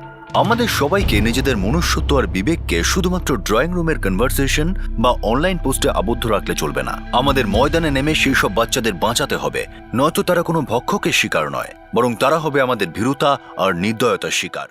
আমাদের সবাইকে নিজেদের মনুষ্যত্ব আর বিবেককে শুধুমাত্র ড্রয়িং রুমের কনভারসেশন বা অনলাইন পোস্টে আবদ্ধ রাখলে চলবে না। আমাদের ময়দানে নেমে সেই সব বাচ্চাদের বাঁচাতে হবে, নয়তো তারা কোনো ভক্ষকের শিকার নয়, বরং তারা হবে আমাদের ভীরুতা আর নির্দয়তার শিকার।